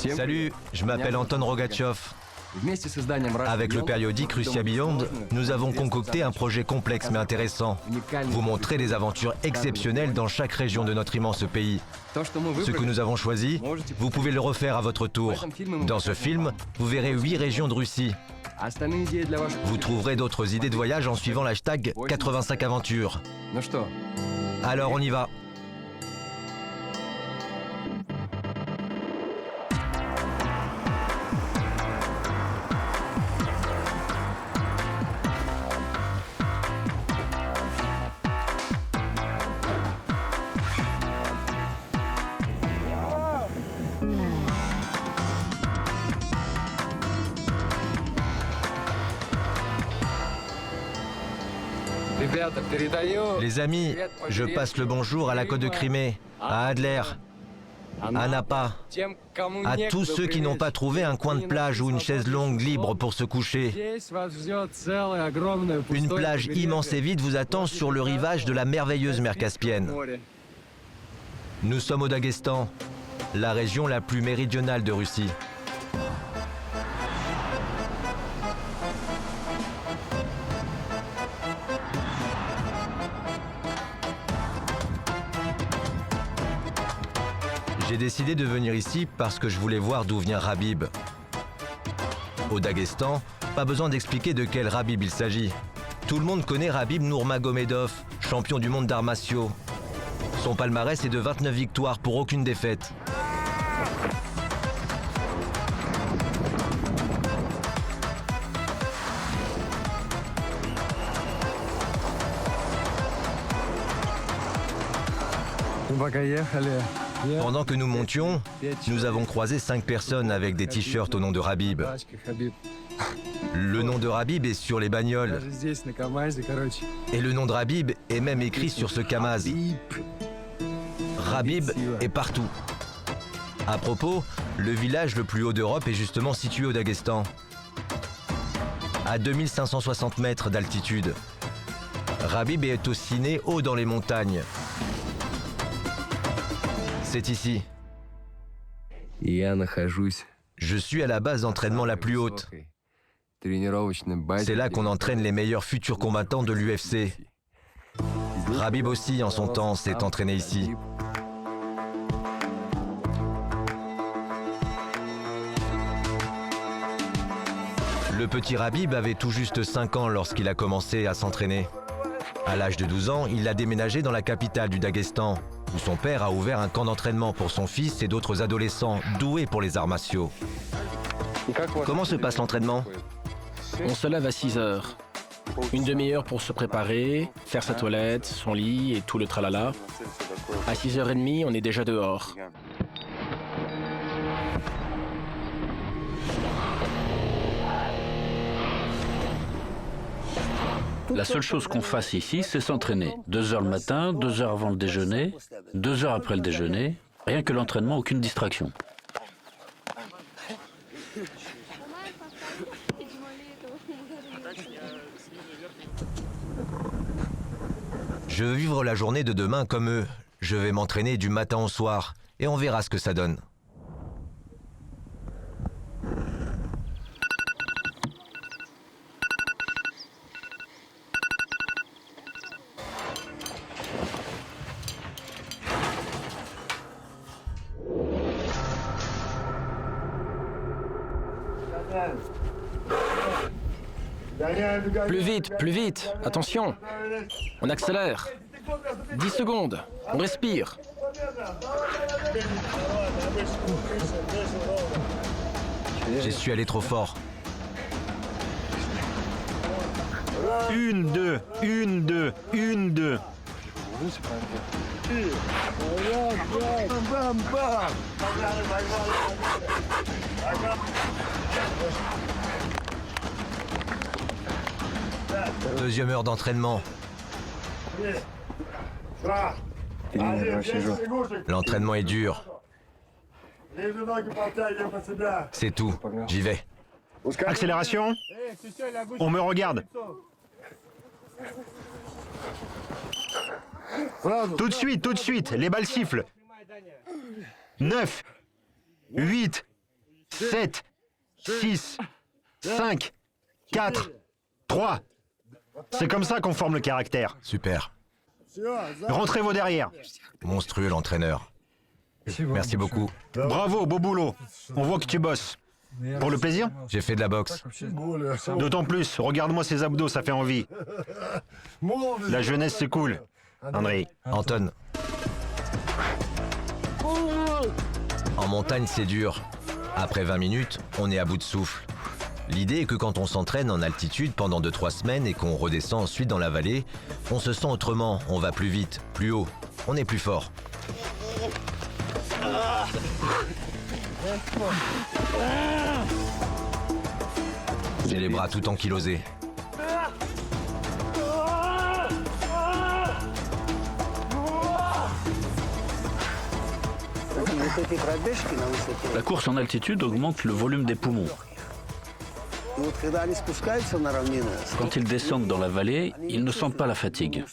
Salut, je m'appelle Anton Rogatchov. Avec le périodique Russia Beyond, nous avons concocté un projet complexe mais intéressant. Vous montrer des aventures exceptionnelles dans chaque région de notre immense pays. Ce que nous avons choisi, vous pouvez le refaire à votre tour. Dans ce film, vous verrez 8 régions de Russie. Vous trouverez d'autres idées de voyage en suivant l'hashtag 85 aventures. Alors on y va. Les amis, je passe le bonjour à la côte de Crimée, à Adler, à Napa, à tous ceux qui n'ont pas trouvé un coin de plage ou une chaise longue libre pour se coucher. Une plage immense et vide vous attend sur le rivage de la merveilleuse mer Caspienne. Nous sommes au Daghestan, la région la plus méridionale de Russie. J'ai décidé de venir ici parce que je voulais voir d'où vient Rabib. Au Daghestan, pas besoin d'expliquer de quel Rabib il s'agit. Tout le monde connaît Rabib Nurmagomedov, champion du monde d'arts martiaux. Son palmarès est de 29 victoires pour aucune défaite. Pendant que nous montions, nous avons croisé 5 personnes avec des t-shirts au nom de Rabib. Le nom de Rabib est sur les bagnoles. Et le nom de Rabib est même écrit sur ce Kamaz. Rabib est partout. À propos, le village le plus haut d'Europe est justement situé au Daghestan. À 2560 mètres d'altitude. Rabib est aussi né haut dans les montagnes. C'est ici. Je suis à la base d'entraînement la plus haute. C'est là qu'on entraîne les meilleurs futurs combattants de l'UFC. Rabib aussi, en son temps, s'est entraîné ici. Le petit Rabib avait tout juste 5 ans lorsqu'il a commencé à s'entraîner. À l'âge de 12 ans, il a déménagé dans la capitale du Daghestan, où son père a ouvert un camp d'entraînement pour son fils et d'autres adolescents doués pour les arts martiaux. Comment se passe l'entraînement? On se lève à 6 heures. Une demi-heure pour se préparer, faire sa toilette, son lit et tout le tralala. À 6h30, on est déjà dehors. La seule chose qu'on fasse ici, c'est s'entraîner. 2 heures le matin, 2 heures avant le déjeuner, 2 heures après le déjeuner. Rien que l'entraînement, aucune distraction. Je veux vivre la journée de demain comme eux. Je vais m'entraîner du matin au soir et on verra ce que ça donne. Plus vite, attention. On accélère. 10 secondes, on respire. J'y suis allé trop fort. 1, 2, 1, 2, 1, 2. Deuxième heure d'entraînement. L'entraînement est dur. C'est tout, j'y vais. Accélération. On me regarde. Tout de suite, les balles sifflent. 9, 8, 7, 6, 5, 4, 3. C'est comme ça qu'on forme le caractère. Super. Rentrez vos derrière. Monstrueux l'entraîneur. Merci beaucoup. Bravo, beau boulot. On voit que tu bosses. Pour le plaisir? J'ai fait de la boxe. D'autant plus, regarde-moi ces abdos, ça fait envie. La jeunesse, c'est cool. André. Anton. En montagne, c'est dur. Après 20 minutes, on est à bout de souffle. L'idée est que quand on s'entraîne en altitude pendant 2-3 semaines et qu'on redescend ensuite dans la vallée, on se sent autrement, on va plus vite, plus haut, on est plus fort. J'ai les bras tout ankylosés. La course en altitude augmente le volume des poumons. Quand ils descendent dans la vallée, ils ne sentent pas la fatigue.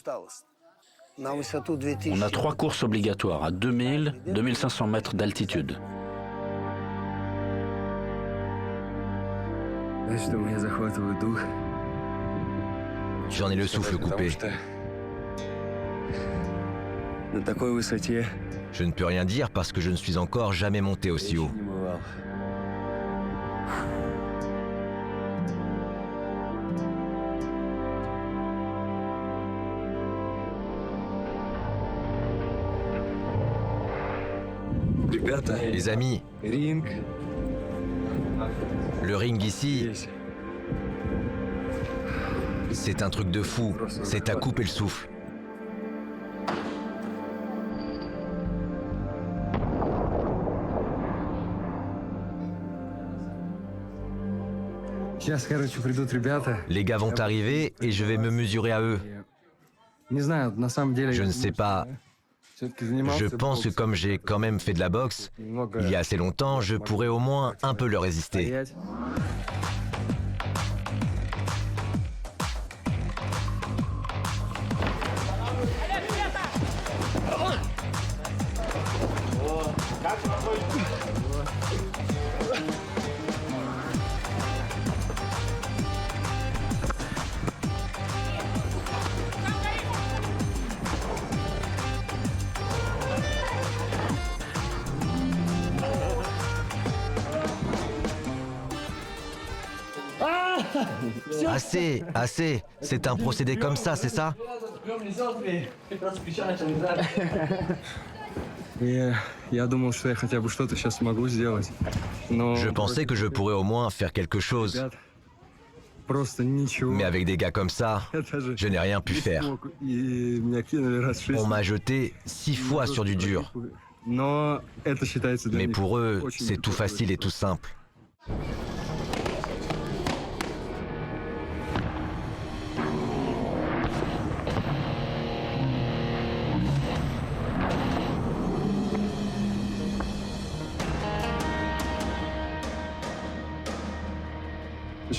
On a 3 courses obligatoires à 2000, 2500 mètres d'altitude. J'en ai le souffle coupé. Je ne peux rien dire parce que je ne suis encore jamais monté aussi haut. Les amis, le ring ici, c'est un truc de fou, c'est à couper le souffle. Les gars vont arriver et je vais me mesurer à eux. Je ne sais pas. Je pense que comme j'ai quand même fait de la boxe, il y a assez longtemps, je pourrais au moins un peu leur résister. Assez, assez. C'est un procédé comme ça, c'est ça? Je pensais que je pourrais au moins faire quelque chose. Mais avec des gars comme ça, je n'ai rien pu faire. On m'a jeté 6 fois sur du dur. Mais pour eux, c'est tout facile et tout simple.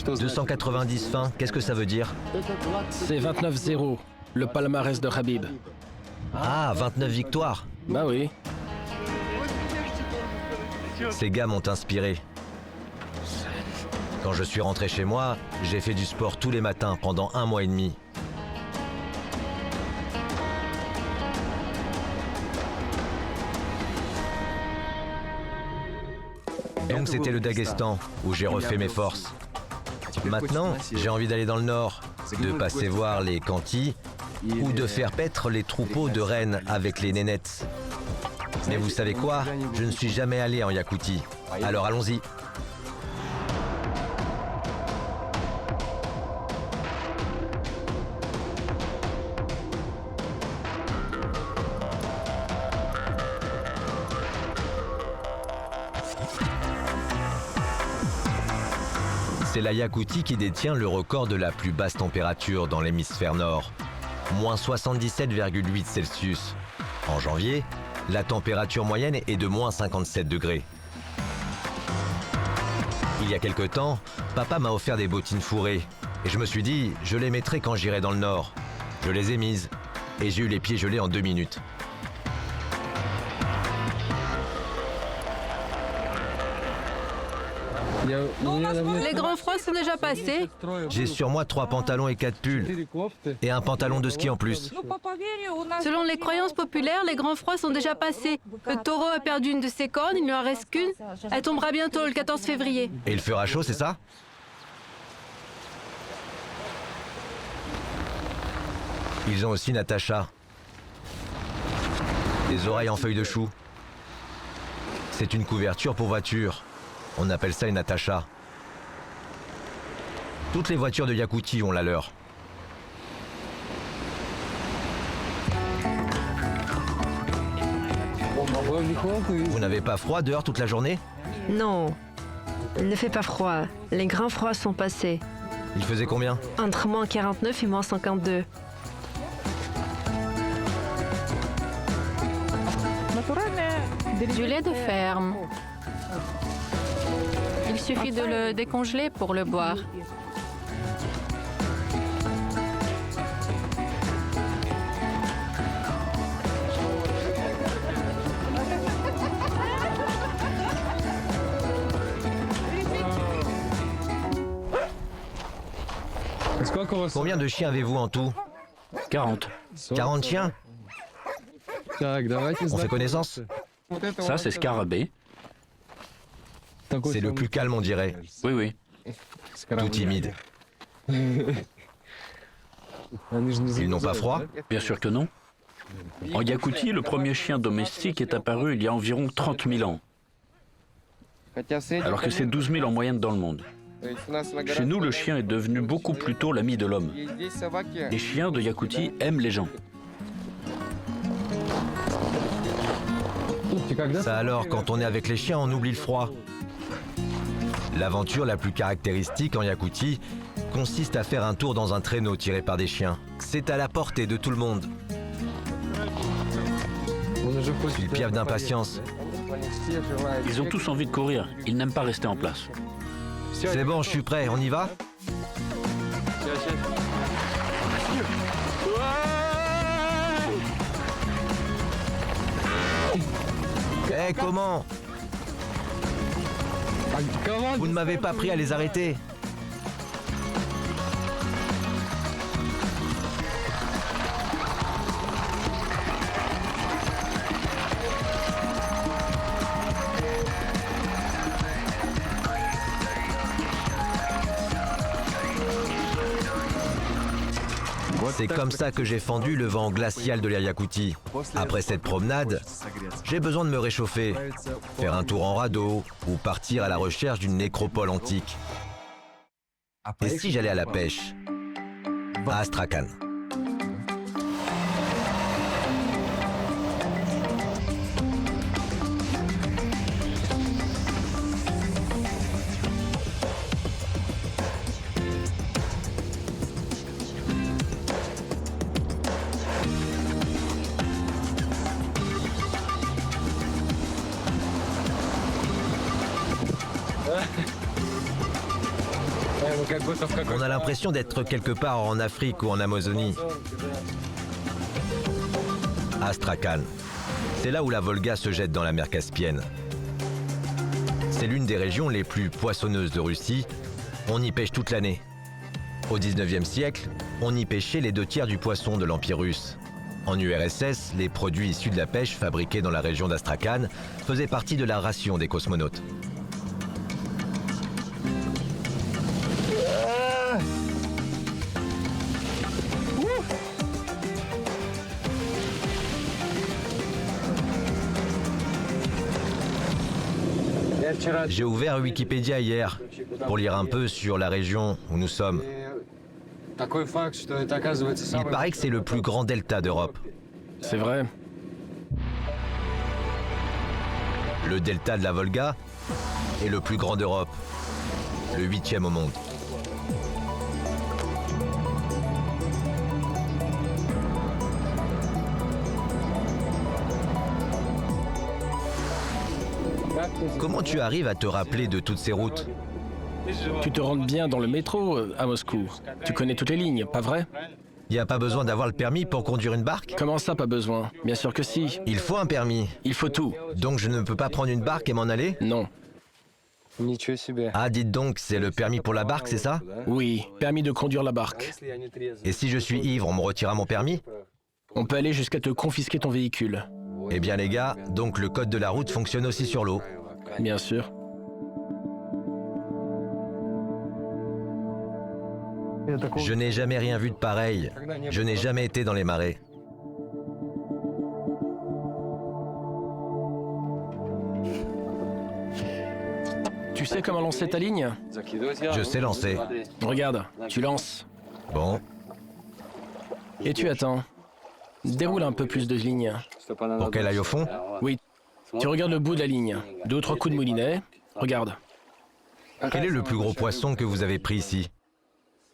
« 290 fins, qu'est-ce que ça veut dire? C'est 29-0, le palmarès de Khabib. Ah, 29 victoires. Bah oui. Ces gars m'ont inspiré. Quand je suis rentré chez moi, j'ai fait du sport tous les matins pendant 1 mois et demi. Donc c'était le Daghestan où j'ai refait mes forces. Maintenant, j'ai envie d'aller dans le nord, de passer voir les Khanty ou de faire paître les troupeaux de rennes avec les nénettes. Mais vous savez quoi? Je ne suis jamais allé en Yakoutie. Alors allons-y. C'est la Yakoutie qui détient le record de la plus basse température dans l'hémisphère nord, moins 77,8 Celsius. En janvier, la température moyenne est de moins 57 degrés. Il y a quelque temps, papa m'a offert des bottines fourrées et je me suis dit, je les mettrai quand j'irai dans le nord. Je les ai mises et j'ai eu les pieds gelés en 2 minutes. Les grands froids sont déjà passés. J'ai sur moi 3 pantalons et 4 pulls. Et un pantalon de ski en plus. Selon les croyances populaires, les grands froids sont déjà passés. Le taureau a perdu une de ses cornes, il ne lui en reste qu'une. Elle tombera bientôt, le 14 février. Et il fera chaud, c'est ça? Ils ont aussi Natacha. Des oreilles en feuilles de chou. C'est une couverture pour voiture. On appelle ça une Natacha. Toutes les voitures de Yakoutie ont la leur. Vous n'avez pas froid dehors toute la journée? Non, il ne fait pas froid. Les grands froids sont passés. Il faisait combien? Entre moins 49 et moins 52. Du lait de ferme. Il suffit de le décongeler pour le boire. Combien de chiens avez-vous en tout? 40. 40 chiens? On fait connaissance? Ça, c'est Scarabée. C'est le plus calme, on dirait. Oui, oui. Tout timide. Ils n'ont pas froid? Bien sûr que non. En Yakoutie, le premier chien domestique est apparu il y a environ 30 000 ans, alors que c'est 12 000 en moyenne dans le monde. Chez nous, le chien est devenu beaucoup plus tôt l'ami de l'homme. Les chiens de Yakoutie aiment les gens. Ça alors, quand on est avec les chiens, on oublie le froid. L'aventure la plus caractéristique en Yakoutie consiste à faire un tour dans un traîneau tiré par des chiens. C'est à la portée de tout le monde. Ils piaffent d'impatience. Ils ont tous envie de courir. Ils n'aiment pas rester en place. C'est bon, je suis prêt, on y va? Eh, comment? Vous ne m'avez pas pris à les arrêter. C'est comme ça que j'ai fendu le vent glacial de la Yakoutie. Après cette promenade, j'ai besoin de me réchauffer, faire un tour en radeau ou partir à la recherche d'une nécropole antique. Et si j'allais à la pêche? À Astrakhan. On a l'impression d'être quelque part en Afrique ou en Amazonie. Astrakhan, c'est là où la Volga se jette dans la mer Caspienne. C'est l'une des régions les plus poissonneuses de Russie. On y pêche toute l'année. Au 19e siècle, on y pêchait les 2 tiers du poisson de l'Empire russe. En URSS, les produits issus de la pêche fabriqués dans la région d'Astrakhan faisaient partie de la ration des cosmonautes. J'ai ouvert Wikipédia hier pour lire un peu sur la région où nous sommes. Il paraît que c'est le plus grand delta d'Europe. C'est vrai. Le delta de la Volga est le plus grand d'Europe, le 8e au monde. Comment tu arrives à te rappeler de toutes ces routes? Tu te rentres bien dans le métro à Moscou. Tu connais toutes les lignes, pas vrai? Il n'y a pas besoin d'avoir le permis pour conduire une barque? Comment ça, pas besoin? Bien sûr que si. Il faut un permis. Il faut tout. Donc je ne peux pas prendre une barque et m'en aller? Non. Ah, dites donc, c'est le permis pour la barque, c'est ça? Oui, permis de conduire la barque. Et si je suis ivre, on me retirera mon permis? On peut aller jusqu'à te confisquer ton véhicule. Eh bien les gars, donc le code de la route fonctionne aussi sur l'eau. Bien sûr. Je n'ai jamais rien vu de pareil. Je n'ai jamais été dans les marais. Tu sais comment lancer ta ligne? Je sais lancer. Regarde, tu lances. Bon, Et tu attends. Déroule un peu plus de ligne. pour qu'elle aille au fond? Oui. Tu regardes le bout de la ligne. 2 ou 3 coups de moulinet. Regarde. Quel est le plus gros poisson que vous avez pris ici?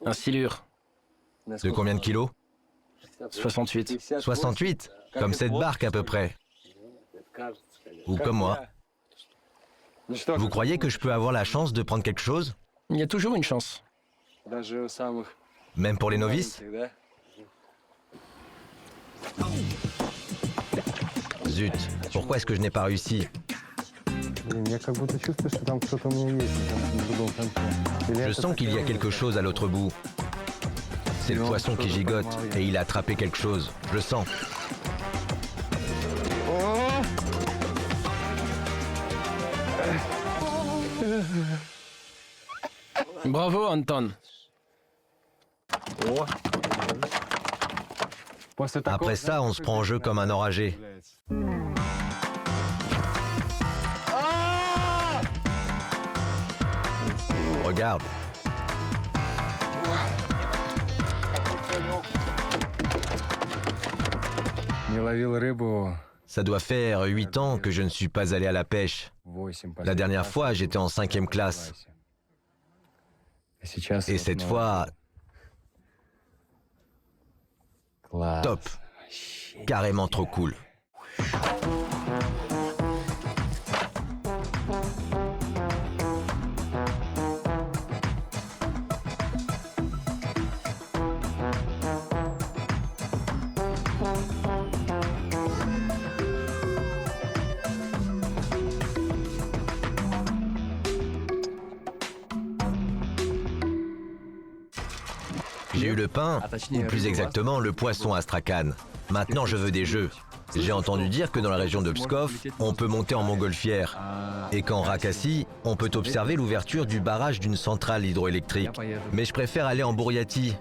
Un silure. De combien de kilos? 68. 68? Comme cette barque à peu près. Ou comme moi. Vous croyez que je peux avoir la chance de prendre quelque chose? Il y a toujours une chance. Même pour les novices? Zut, pourquoi est-ce que je n'ai pas réussi? Je sens qu'il y a quelque chose à l'autre bout. C'est le poisson qui gigote et il a attrapé quelque chose. Je le sens. Bravo, Anton. Après ça, on se prend en jeu comme un enragé. Regarde. Ça doit faire 8 ans que je ne suis pas allé à la pêche. La dernière fois, j'étais en 5e classe. Et cette fois, top. Carrément trop cool. J'ai eu le pain, ou plus exactement le poisson astrakhan. Maintenant, je veux des jeux. J'ai entendu dire que dans la région de Pskov, on peut monter en montgolfière. Et qu'en Rakassi, on peut observer l'ouverture du barrage d'une centrale hydroélectrique. Mais je préfère aller en Bouriatie,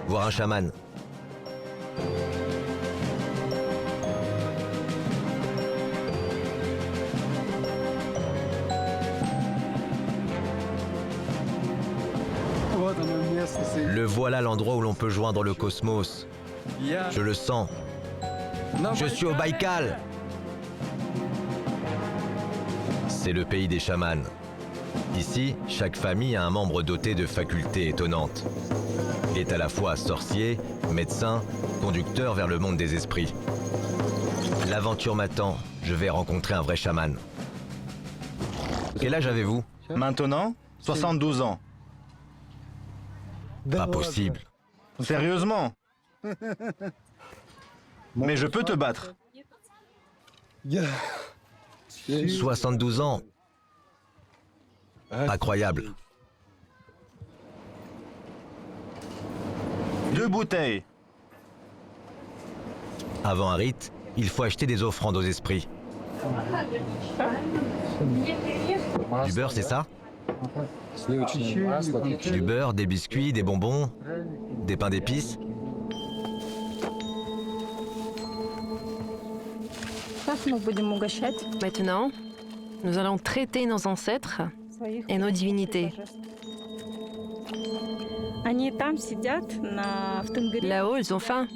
voir un chaman. Le voilà l'endroit où l'on peut joindre le cosmos. Je le sens. Je suis au Baïkal. C'est le pays des chamans. Ici, chaque famille a un membre doté de facultés étonnantes. Est à la fois sorcier, médecin, conducteur vers le monde des esprits. L'aventure m'attend. Je vais rencontrer un vrai chaman. Quel âge avez-vous? Maintenant, 72 ans. Pas possible. Sérieusement? Mais je peux te battre. 72 ans. Incroyable. 2 bouteilles. Avant un rite, il faut acheter des offrandes aux esprits. Du beurre, c'est ça? Du beurre, des biscuits, des bonbons, des pains d'épices. Maintenant, nous allons traiter nos ancêtres et nos divinités. Là-haut, ils ont faim.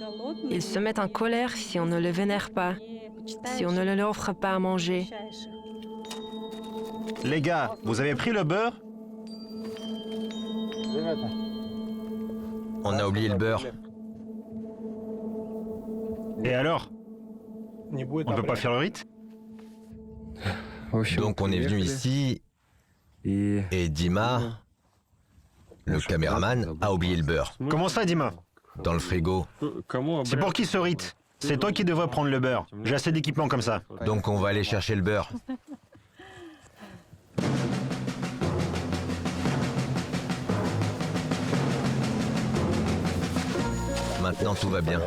Ils se mettent en colère si on ne les vénère pas, si on ne leur offre pas à manger. Les gars, vous avez pris le beurre? On a oublié le beurre. Et alors? On ne peut pas faire le rite? Donc on est venu ici et Dima, le caméraman, a oublié le beurre. Comment ça, Dima? Dans le frigo. C'est pour qui ce rite? C'est toi qui devrais prendre le beurre. J'ai assez d'équipements comme ça. Donc on va aller chercher le beurre. Maintenant tout va bien.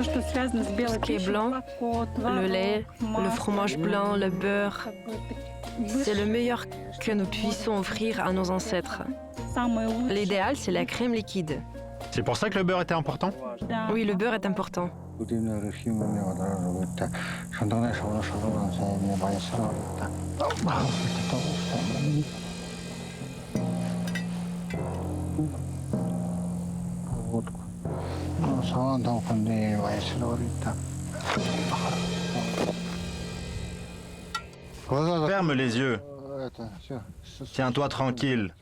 Ce qui est blanc, le lait, le fromage blanc, le beurre, c'est le meilleur que nous puissions offrir à nos ancêtres. L'idéal, c'est la crème liquide. C'est pour ça que le beurre était important? Oui, le beurre est important. Ferme les yeux. Tiens-toi tranquille.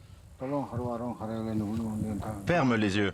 Ferme les yeux.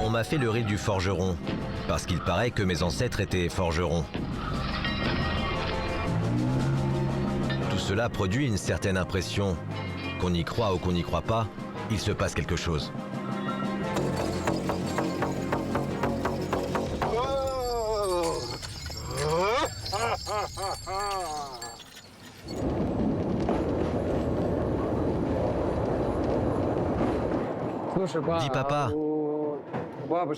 On m'a fait le rite du forgeron, parce qu'il paraît que mes ancêtres étaient forgerons. Tout cela produit une certaine impression. Qu'on y croit ou qu'on n'y croit pas, il se passe quelque chose. Dis papa,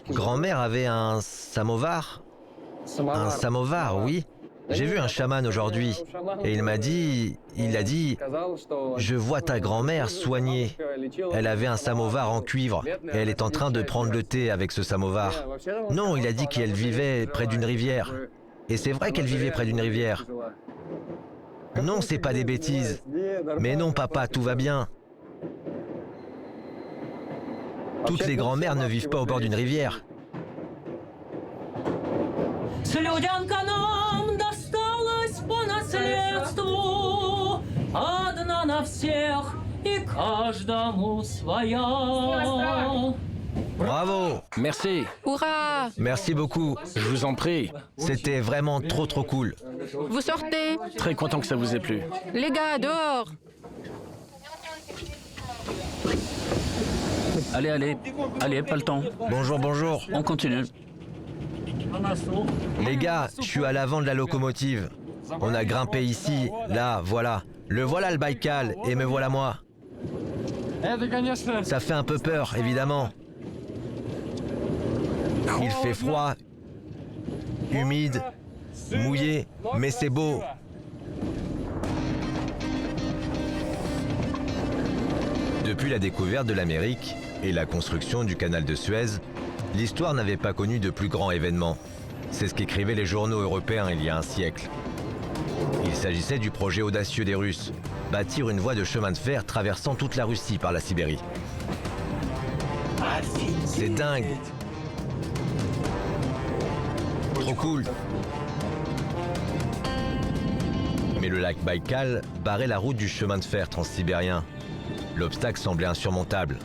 grand-mère avait un samovar? Un samovar, oui. J'ai vu un chaman aujourd'hui et il a dit, je vois ta grand-mère soignée. Elle avait un samovar en cuivre et elle est en train de prendre le thé avec ce samovar. Non, il a dit qu'elle vivait près d'une rivière. Et c'est vrai qu'elle vivait près d'une rivière. Non, c'est pas des bêtises. Mais non, papa, tout va bien. Toutes les grand-mères ne vivent pas au bord d'une rivière. Bravo! Merci. Hurrah! Merci beaucoup. Je vous en prie. C'était vraiment trop cool. Vous sortez? Très content que ça vous ait plu. Les gars, dehors! Allez, pas le temps. Bonjour. On continue. Les gars, je suis à l'avant de la locomotive. On a grimpé ici, là, voilà. Le voilà le Baïkal, et me voilà moi. Ça fait un peu peur, évidemment. Il fait froid, humide, mouillé, mais c'est beau. Depuis la découverte de l'Amérique et la construction du canal de Suez, l'histoire n'avait pas connu de plus grands événements. C'est ce qu'écrivaient les journaux européens il y a un siècle. Il s'agissait du projet audacieux des Russes, bâtir une voie de chemin de fer traversant toute la Russie par la Sibérie. C'est dingue! Trop cool! Mais le lac Baïkal barrait la route du chemin de fer transsibérien. L'obstacle semblait insurmontable.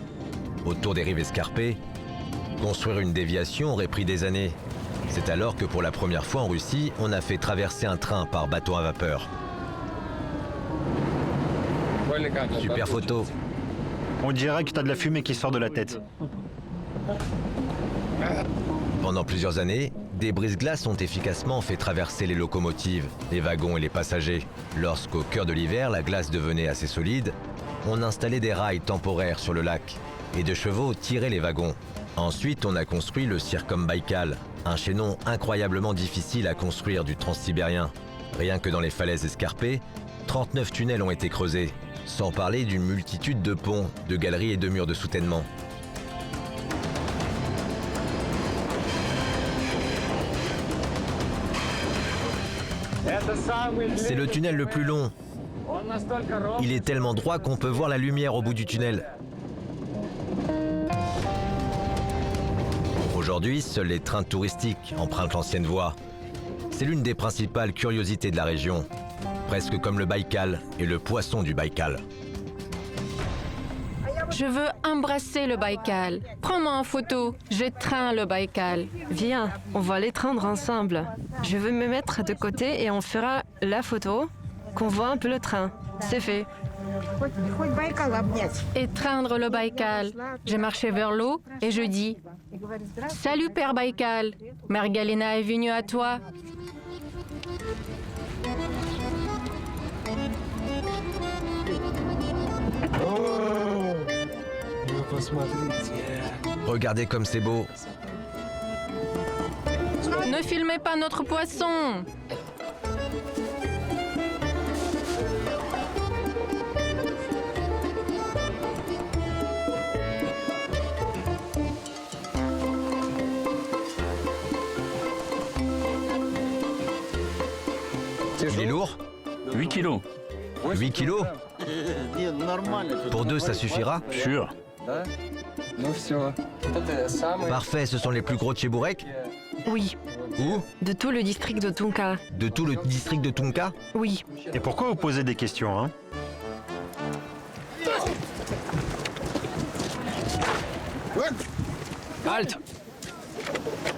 Autour des rives escarpées, construire une déviation aurait pris des années. C'est alors que pour la première fois en Russie, on a fait traverser un train par bateau à vapeur. Super photo. On dirait que t'as de la fumée qui sort de la tête. Pendant plusieurs années, des brise-glaces ont efficacement fait traverser les locomotives, les wagons et les passagers. Lorsqu'au cœur de l'hiver, la glace devenait assez solide, on installait des rails temporaires sur le lac et de chevaux tiraient les wagons. Ensuite, on a construit le Circumbaïkal, un chaînon incroyablement difficile à construire du transsibérien. Rien que dans les falaises escarpées, 39 tunnels ont été creusés, sans parler d'une multitude de ponts, de galeries et de murs de soutènement. C'est le tunnel le plus long. Il est tellement droit qu'on peut voir la lumière au bout du tunnel. Aujourd'hui, seuls les trains touristiques empruntent l'ancienne voie. C'est l'une des principales curiosités de la région, presque comme le Baïkal et le poisson du Baïkal. Je veux embrasser le Baïkal. Prends-moi en photo. J'étreins le Baïkal. Viens, on va l'étreindre ensemble. Je vais me mettre de côté et on fera la photo, qu'on voit un peu le train. C'est fait. Étreindre le Baïkal. J'ai marché vers l'eau et je dis « Salut Père Baïkal, Mère Galina est venue à toi. » Regardez comme c'est beau. Ne filmez pas notre poisson. Il est lourd? 8 kilos, 8 kilos? Pour deux, ça suffira? sûr. Parfait, ce sont les plus gros tchéboureks? Oui, Où? de tout le district de Tunka. De tout le district de Tunka? Oui. Et pourquoi vous posez des questions, hein? Halte!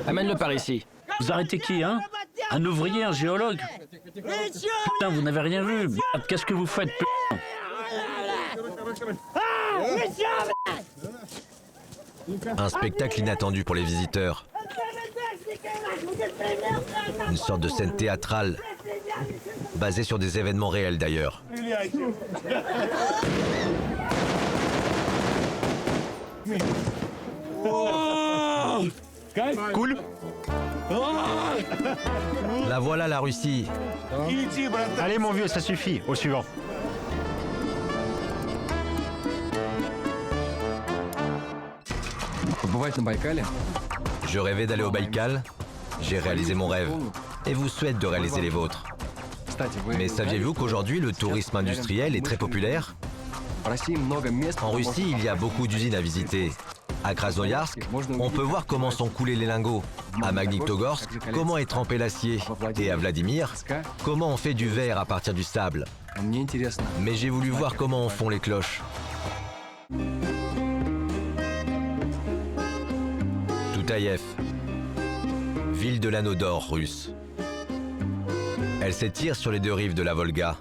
Amène-le par ici. Vous arrêtez qui, hein? Un ouvrier, un géologue? Putain, vous n'avez rien vu. Merde, qu'est-ce que vous faites, putain? Un spectacle inattendu pour les visiteurs. Une sorte de scène théâtrale, basée sur des événements réels d'ailleurs. Cool? La voilà la Russie. Allez mon vieux, ça suffit. Au suivant. Je rêvais d'aller au Baïkal, j'ai réalisé mon rêve, et vous souhaite de réaliser les vôtres. Mais saviez-vous qu'aujourd'hui le tourisme industriel est très populaire? En Russie, il y a beaucoup d'usines à visiter. À Krasnoïarsk, on peut voir comment sont coulés les lingots. À Magnitogorsk, comment est trempé l'acier. Et à Vladimir, comment on fait du verre à partir du sable. Mais j'ai voulu voir comment on fond les cloches. Toutaïev, ville de l'anneau d'or russe. Elle s'étire sur les deux rives de la Volga.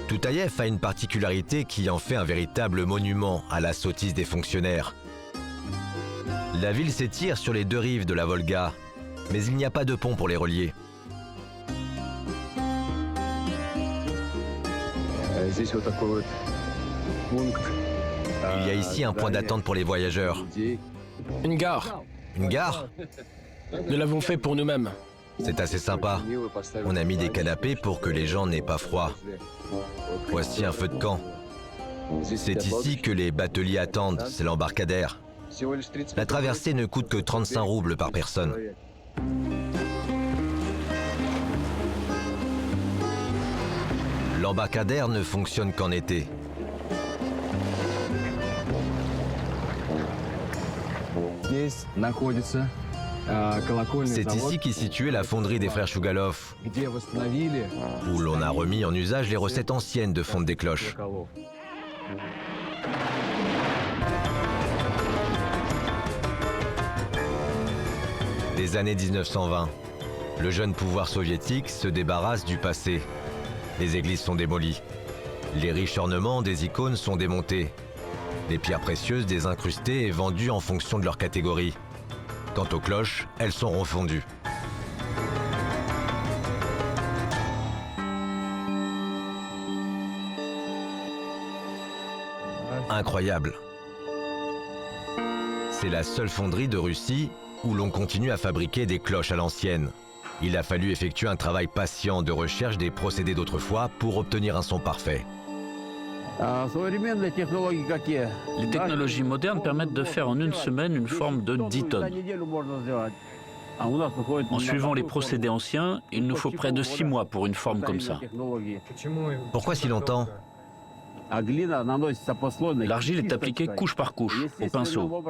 Toutaïev a une particularité qui en fait un véritable monument à la sottise des fonctionnaires. La ville s'étire sur les deux rives de la Volga, mais il n'y a pas de pont pour les relier. Il y a ici un point d'attente pour les voyageurs. Une gare. Une gare? Nous l'avons fait pour nous-mêmes. C'est assez sympa. On a mis des canapés pour que les gens n'aient pas froid. Voici un feu de camp. C'est ici que les bateliers attendent, c'est l'embarcadère. La traversée ne coûte que 35 roubles par personne. L'embarcadère ne fonctionne qu'en été. C'est ici qu'est située la fonderie des frères Chougalov, où l'on a remis en usage les recettes anciennes de fonte des cloches. Des années 1920, le jeune pouvoir soviétique se débarrasse du passé. Les églises sont démolies. Les riches ornements des icônes sont démontés. Les pierres précieuses désincrustées et vendues en fonction de leur catégorie. Quant aux cloches, elles sont refondues. Incroyable. C'est la seule fonderie de Russie où l'on continue à fabriquer des cloches à l'ancienne. Il a fallu effectuer un travail patient de recherche des procédés d'autrefois pour obtenir un son parfait. Les technologies modernes permettent de faire en une semaine une forme de 10 tonnes. En suivant les procédés anciens, il nous faut près de 6 mois pour une forme comme ça. Pourquoi si longtemps? L'argile est appliquée couche par couche au pinceau.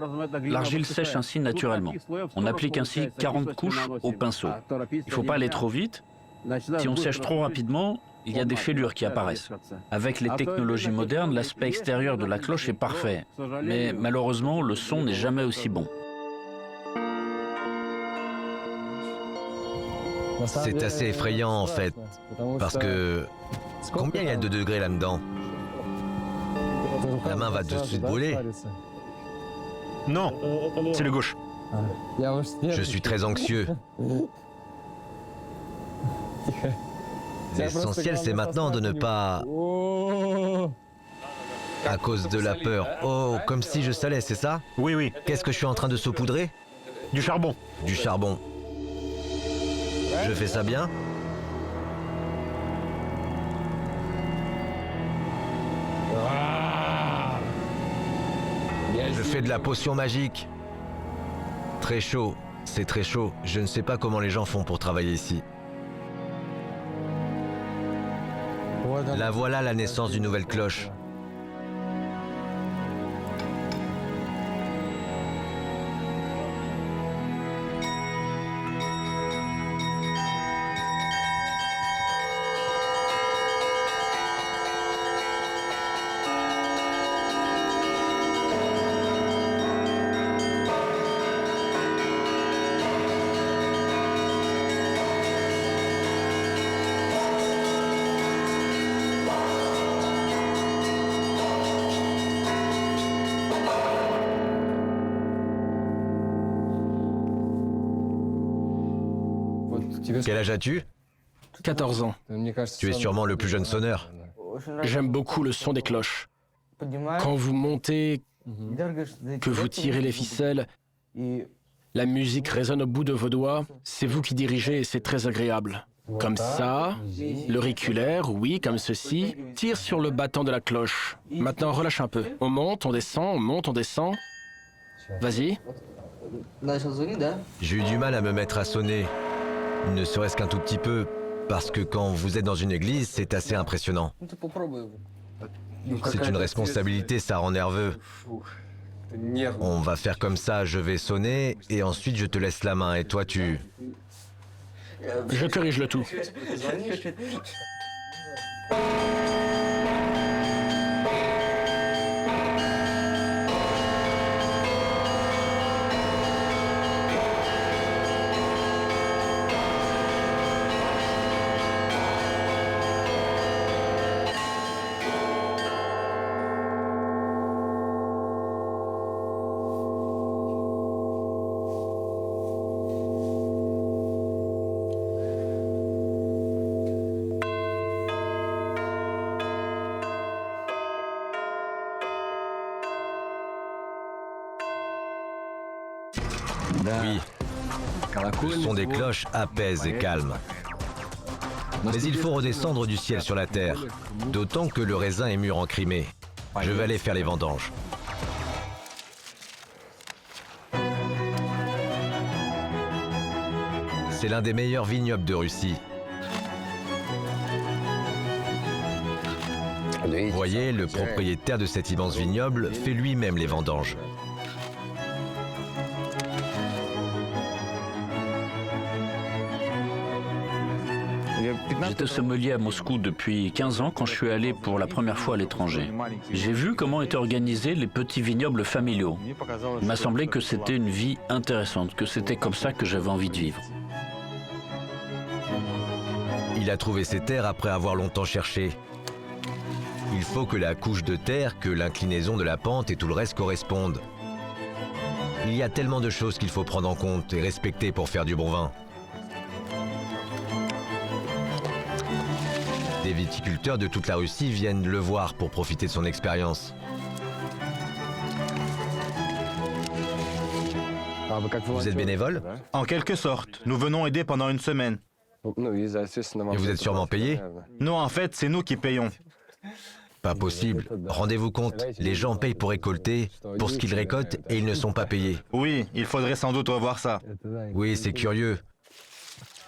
L'argile sèche ainsi naturellement. On applique ainsi 40 couches au pinceau. Il ne faut pas aller trop vite. Si on sèche trop rapidement, il y a des fêlures qui apparaissent. Avec les technologies modernes, l'aspect extérieur de la cloche est parfait. Mais malheureusement, le son n'est jamais aussi bon. C'est assez effrayant en fait, parce que... Combien il y a de degrés là-dedans? La main va tout de suite brûler. Non, c'est le gauche. Je suis très anxieux. L'essentiel, c'est maintenant de ne pas... À cause de la peur. Oh, comme si je salais, c'est ça? Oui, oui, Qu'est-ce que je suis en train de saupoudrer? du charbon. Du charbon. Je fais ça bien? Je fais de la potion magique. Très chaud, c'est très chaud. Je ne sais pas comment les gens font pour travailler ici. La voilà la naissance d'une nouvelle cloche. Quel âge as-tu? 14 ans. Tu es sûrement le plus jeune sonneur. J'aime beaucoup le son des cloches. Quand vous montez, que vous tirez les ficelles, la musique résonne au bout de vos doigts, c'est vous qui dirigez et c'est très agréable. Comme ça, l'auriculaire, oui, comme ceci, tire sur le battant de la cloche. Maintenant, relâche un peu. On monte, on descend, on monte, on descend. Vas-y. J'ai eu du mal à me mettre à sonner, ne serait-ce qu'un tout petit peu, parce que quand vous êtes dans une église, c'est assez impressionnant. C'est une responsabilité, ça rend nerveux. On va faire comme ça, je vais sonner, et ensuite je te laisse la main, et toi tu... Je corrige le tout. Oui, le son des cloches apaise et calme. Mais il faut redescendre du ciel sur la terre, d'autant que le raisin est mûr en Crimée. Je vais aller faire les vendanges. C'est l'un des meilleurs vignobles de Russie. Vous voyez, le propriétaire de cet immense vignoble fait lui-même les vendanges. J'étais sommelier à Moscou depuis 15 ans quand je suis allé pour la première fois à l'étranger. J'ai vu comment étaient organisés les petits vignobles familiaux. Il m'a semblé que c'était une vie intéressante, que c'était comme ça que j'avais envie de vivre. Il a trouvé ces terres après avoir longtemps cherché. Il faut que la couche de terre, que l'inclinaison de la pente et tout le reste correspondent. Il y a tellement de choses qu'il faut prendre en compte et respecter pour faire du bon vin. Des viticulteurs de toute la Russie viennent le voir pour profiter de son expérience. Vous êtes bénévole? En quelque sorte. Nous venons aider pendant une semaine. Et vous êtes sûrement payé? Non, en fait, c'est nous qui payons. Pas possible. Rendez-vous compte, les gens payent pour récolter, pour ce qu'ils récoltent, et ils ne sont pas payés. Oui, il faudrait sans doute revoir ça. Oui, c'est curieux.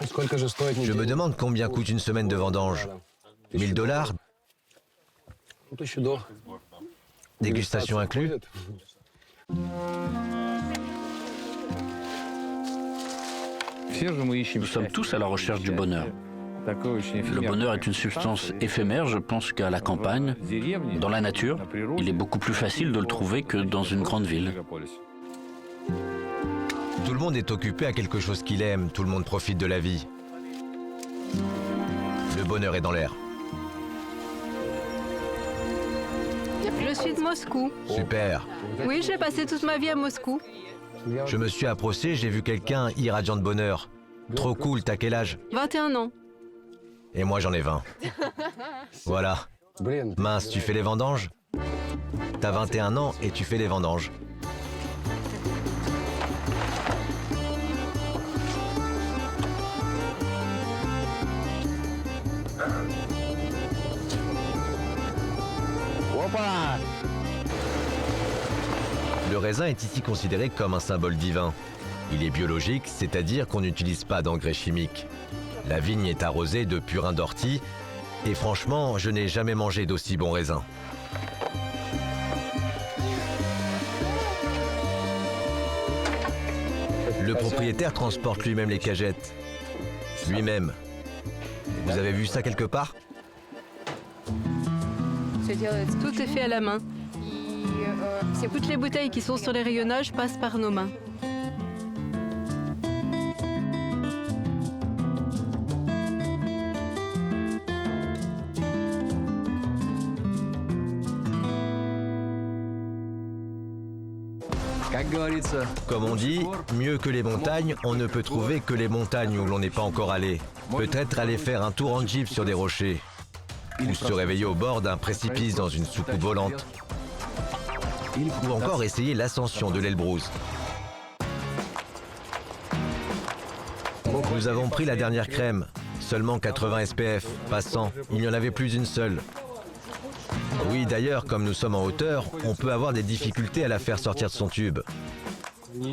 Je me demande combien coûte une semaine de vendange. 1000 $? Dégustation inclus? Nous sommes tous à la recherche du bonheur. Le bonheur est une substance éphémère, je pense qu'à la campagne, dans la nature, il est beaucoup plus facile de le trouver que dans une grande ville. Tout le monde est occupé à quelque chose qu'il aime, tout le monde profite de la vie. Le bonheur est dans l'air. Je suis de Moscou. Super. Oui, j'ai passé toute ma vie à Moscou. Je me suis approché, j'ai vu quelqu'un irradiant de bonheur. Trop cool, t'as quel âge? 21 ans. Et moi j'en ai 20. Voilà. Mince, tu fais les vendanges? T'as 21 ans et tu fais les vendanges. Le raisin est ici considéré comme un symbole divin. Il est biologique, c'est-à-dire qu'on n'utilise pas d'engrais chimiques. La vigne est arrosée de purin d'ortie, et franchement, je n'ai jamais mangé d'aussi bons raisins. Le propriétaire transporte lui-même les cagettes. Lui-même. Vous avez vu ça quelque part? Tout est fait à la main. Toutes les bouteilles qui sont sur les rayonnages passent par nos mains. Comme on dit, mieux que les montagnes, on ne peut trouver que les montagnes où l'on n'est pas encore allé. Peut-être aller faire un tour en jeep sur des rochers. Ou se réveiller au bord d'un précipice dans une soucoupe volante. Ou encore essayer l'ascension de l'Elbrus. Nous avons pris la dernière crème. Seulement 80 SPF, pas 100. Il n'y en avait plus une seule. Oui, d'ailleurs, comme nous sommes en hauteur, on peut avoir des difficultés à la faire sortir de son tube.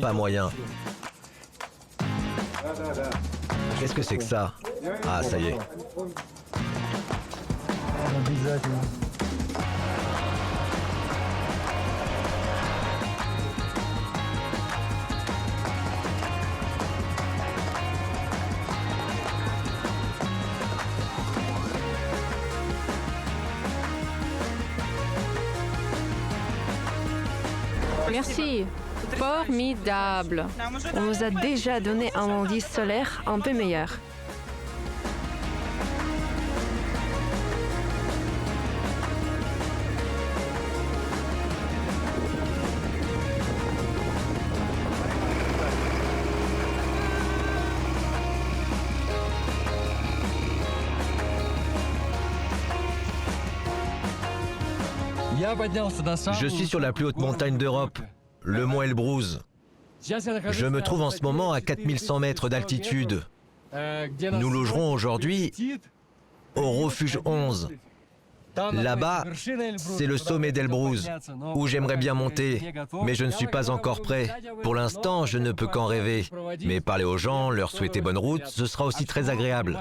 Pas moyen. Qu'est-ce que c'est que ça? Ah, ça y est. Merci. Formidable. On nous a déjà donné un indice solaire un peu meilleur. Je suis sur la plus haute montagne d'Europe, le mont Elbrus. Je me trouve en ce moment à 4100 mètres d'altitude. Nous logerons aujourd'hui au refuge 11. Là-bas, c'est le sommet d'Elbrus, où j'aimerais bien monter, mais je ne suis pas encore prêt. Pour l'instant, je ne peux qu'en rêver. Mais parler aux gens, leur souhaiter bonne route, ce sera aussi très agréable.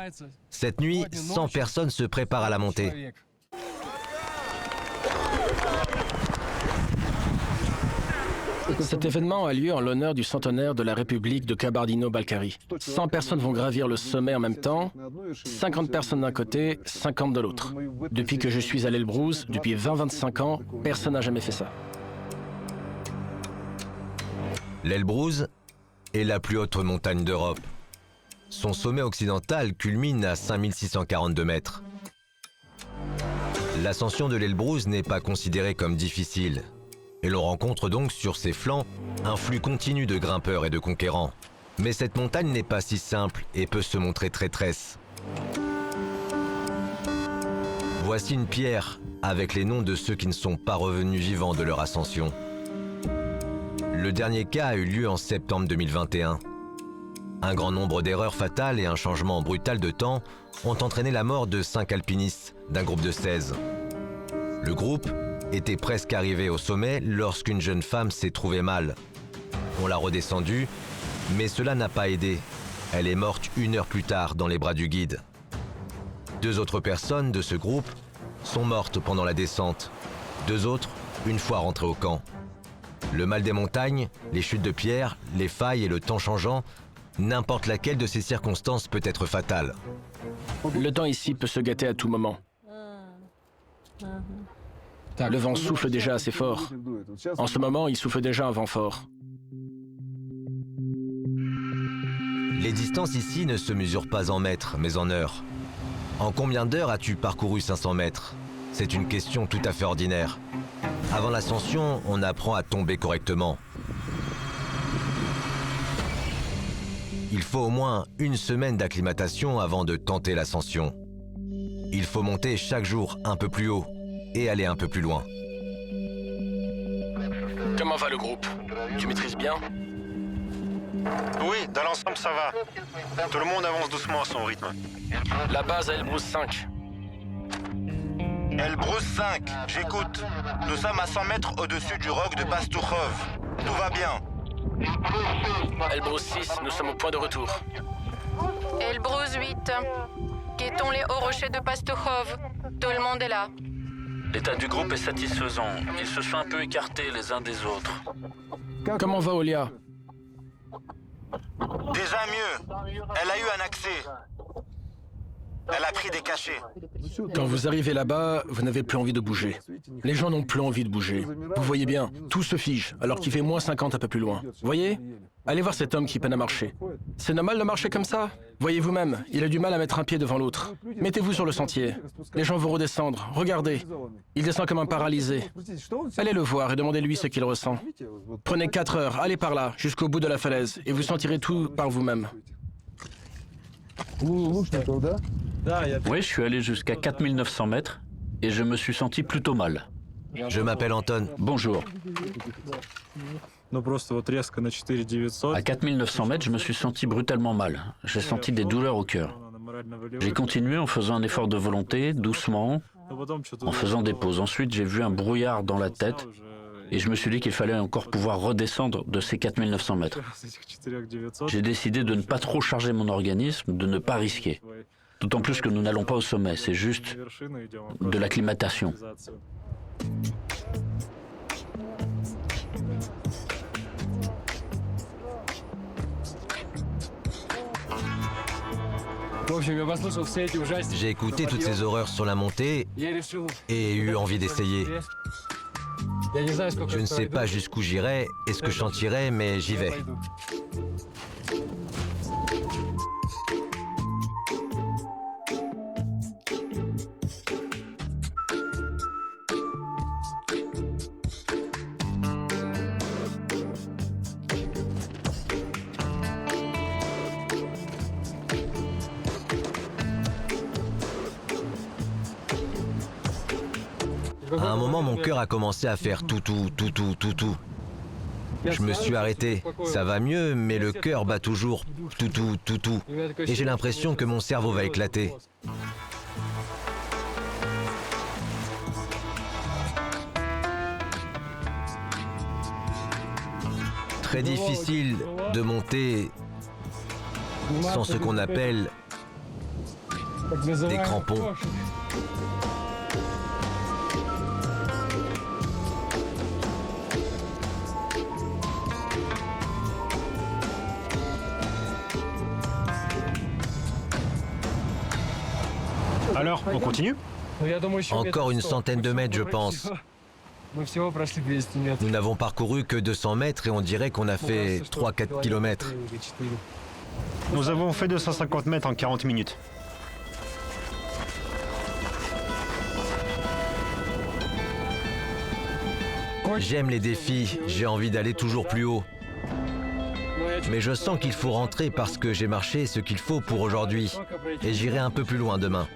Cette nuit, 100 personnes se préparent à la montée. Cet événement a lieu en l'honneur du centenaire de la République de Kabardino-Balkarie. 100 personnes vont gravir le sommet en même temps, 50 personnes d'un côté, 50 de l'autre. Depuis que je suis à l'Elbrus, depuis 20-25 ans, personne n'a jamais fait ça. L'Elbrus est la plus haute montagne d'Europe. Son sommet occidental culmine à 5642 mètres. L'ascension de l'Elbrus n'est pas considérée comme difficile. Et l'on rencontre donc sur ses flancs un flux continu de grimpeurs et de conquérants. Mais cette montagne n'est pas si simple et peut se montrer traîtresse. Voici une pierre avec les noms de ceux qui ne sont pas revenus vivants de leur ascension. Le dernier cas a eu lieu en septembre 2021. Un grand nombre d'erreurs fatales et un changement brutal de temps ont entraîné la mort de 5 alpinistes d'un groupe de 16. Le groupe était presque arrivé au sommet lorsqu'une jeune femme s'est trouvée mal. On l'a redescendue, mais cela n'a pas aidé. Elle est morte 1 heure plus tard dans les bras du guide. 2 autres personnes de ce groupe sont mortes pendant la descente. 2 autres, une fois rentrées au camp. Le mal des montagnes, les chutes de pierres, les failles et le temps changeant, n'importe laquelle de ces circonstances peut être fatale. Le temps ici peut se gâter à tout moment. Le vent souffle déjà assez fort. En ce moment, il souffle déjà un vent fort. Les distances ici ne se mesurent pas en mètres, mais en heures. En combien d'heures as-tu parcouru 500 mètres? C'est une question tout à fait ordinaire. Avant l'ascension, on apprend à tomber correctement. Il faut au moins 1 semaine d'acclimatation avant de tenter l'ascension. Il faut monter chaque jour un peu plus haut et aller un peu plus loin. Comment va le groupe? Tu maîtrises bien? Oui, dans l'ensemble, ça va. Tout le monde avance doucement à son rythme. La base à Elbrus 5. Elbrus 5, j'écoute. Nous sommes à 100 mètres au-dessus du roc de Pastuchov. Tout va bien. Elbrus 6, nous sommes au point de retour. Elbrus 8. Quittons les hauts rochers de Pastuchov. Tout le monde est là. L'état du groupe est satisfaisant. Ils se sont un peu écartés les uns des autres. Comment va Olia? Déjà mieux. Elle a eu un accès. Elle a pris des cachets. Quand vous arrivez là-bas, vous n'avez plus envie de bouger. Les gens n'ont plus envie de bouger. Vous voyez bien, tout se fige, alors qu'il fait moins 50 un peu plus loin. Voyez? Allez voir cet homme qui peine à marcher. C'est normal de marcher comme ça? Voyez vous-même, il a du mal à mettre un pied devant l'autre. Mettez-vous sur le sentier. Les gens vont redescendre. Regardez. Il descend comme un paralysé. Allez le voir et demandez-lui ce qu'il ressent. Prenez 4 heures, allez par là, jusqu'au bout de la falaise, et vous sentirez tout par vous-même. Oui, je suis allé jusqu'à 4900 mètres et je me suis senti plutôt mal. Je m'appelle Anton. Bonjour. À 4900 mètres, je me suis senti brutalement mal. J'ai senti des douleurs au cœur. J'ai continué en faisant un effort de volonté, doucement, en faisant des pauses. Ensuite, j'ai vu un brouillard dans la tête et je me suis dit qu'il fallait encore pouvoir redescendre de ces 4900 mètres. J'ai décidé de ne pas trop charger mon organisme, de ne pas risquer. D'autant plus que nous n'allons pas au sommet, c'est juste de l'acclimatation. J'ai écouté toutes ces horreurs sur la montée et eu envie d'essayer. Je ne sais pas jusqu'où j'irai et ce que j'en tirerai, mais j'y vais. À un moment, mon cœur a commencé à faire tout. Je me suis arrêté. Ça va mieux, mais le cœur bat toujours tout. Et j'ai l'impression que mon cerveau va éclater. Très difficile de monter sans ce qu'on appelle des crampons. Alors, on continue? Encore une centaine de mètres, je pense. Nous n'avons parcouru que 200 mètres et on dirait qu'on a fait 3-4 kilomètres. Nous avons fait 250 mètres en 40 minutes. J'aime les défis, j'ai envie d'aller toujours plus haut. Mais je sens qu'il faut rentrer parce que j'ai marché ce qu'il faut pour aujourd'hui. Et j'irai un peu plus loin demain.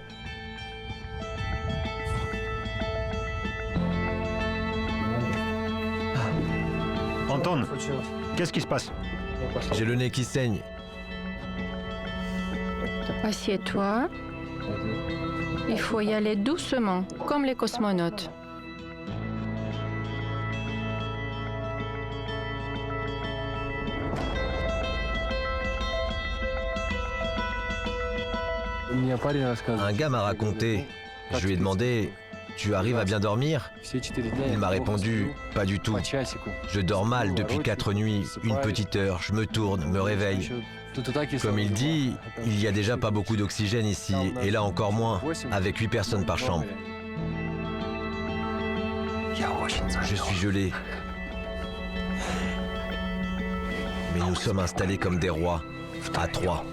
Anton, qu'est-ce qui se passe? J'ai le nez qui saigne. Assieds-toi. Il faut y aller doucement, comme les cosmonautes. Un gars m'a raconté. Je lui ai demandé tu arrives à bien dormir? Il m'a répondu, pas du tout. Je dors mal depuis 4 nuits, une petite heure, je me tourne, me réveille. Comme il dit, il y a déjà pas beaucoup d'oxygène ici, et là encore moins, avec 8 personnes par chambre. Je suis gelé. Mais nous sommes installés comme des rois, à 3.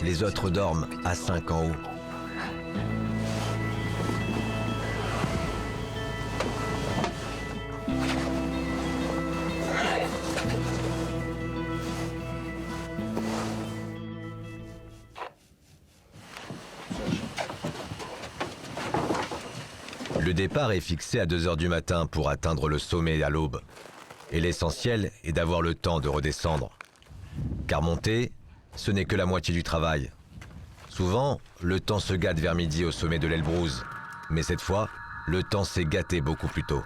Les autres dorment à 5 en haut. Le départ est fixé à 2 h du matin pour atteindre le sommet à l'aube. Et l'essentiel est d'avoir le temps de redescendre. Car monter, ce n'est que la moitié du travail. Souvent, le temps se gâte vers midi au sommet de l'Elbrouz. Mais cette fois, le temps s'est gâté beaucoup plus tôt.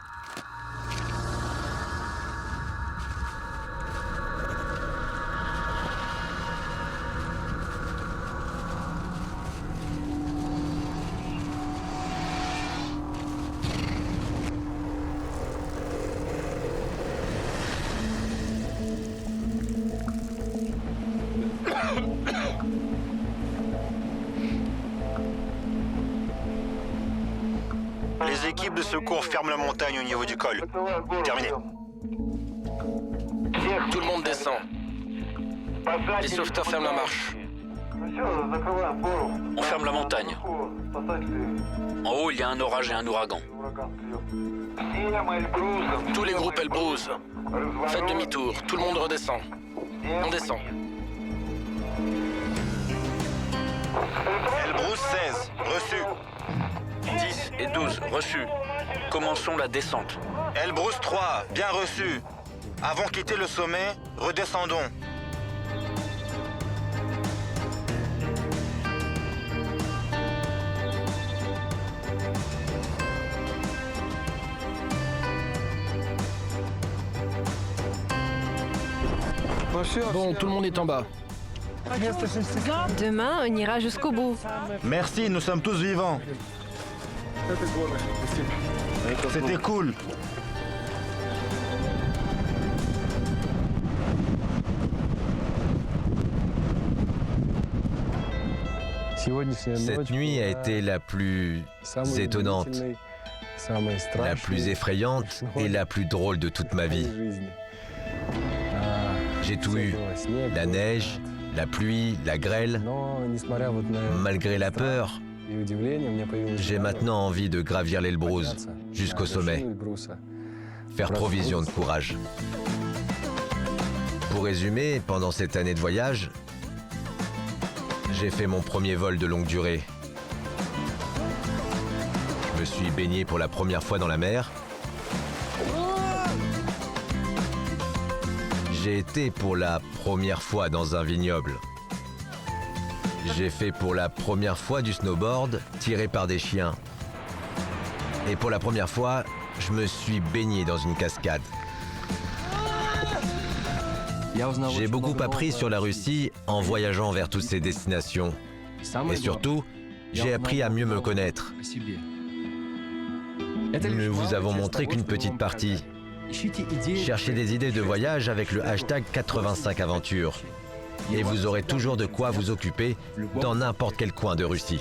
Les équipes de secours ferment la montagne au niveau du col. Terminé. Tout le monde descend. Les sauveteurs ferment la marche. On ferme la montagne. En haut, il y a un orage et un ouragan. Tous les groupes Elbrouz. Faites demi-tour, tout le monde redescend. On descend. Elbrouz 16, reçu. 10 et 12, reçu. Commençons la descente. Elbrouz 3, bien reçu. Avant de quitter le sommet, redescendons. Bon, tout le monde est en bas. Demain, on ira jusqu'au bout. Merci, nous sommes tous vivants. C'était cool. Cette nuit a été la plus étonnante, la plus effrayante et la plus drôle de toute ma vie. J'ai tout eu, la neige, la pluie, la grêle. Malgré la peur, j'ai maintenant envie de gravir l'Elbrouz jusqu'au sommet, faire provision de courage. Pour résumer, pendant cette année de voyage, j'ai fait mon premier vol de longue durée. Je me suis baigné pour la première fois dans la mer. J'ai été pour la première fois dans un vignoble. J'ai fait pour la première fois du snowboard tiré par des chiens. Et pour la première fois, je me suis baigné dans une cascade. J'ai beaucoup appris sur la Russie en voyageant vers toutes ces destinations. Et surtout, j'ai appris à mieux me connaître. Nous ne vous avons montré qu'une petite partie. Cherchez des idées de voyage avec le hashtag 85aventure. Et vous aurez toujours de quoi vous occuper dans n'importe quel coin de Russie.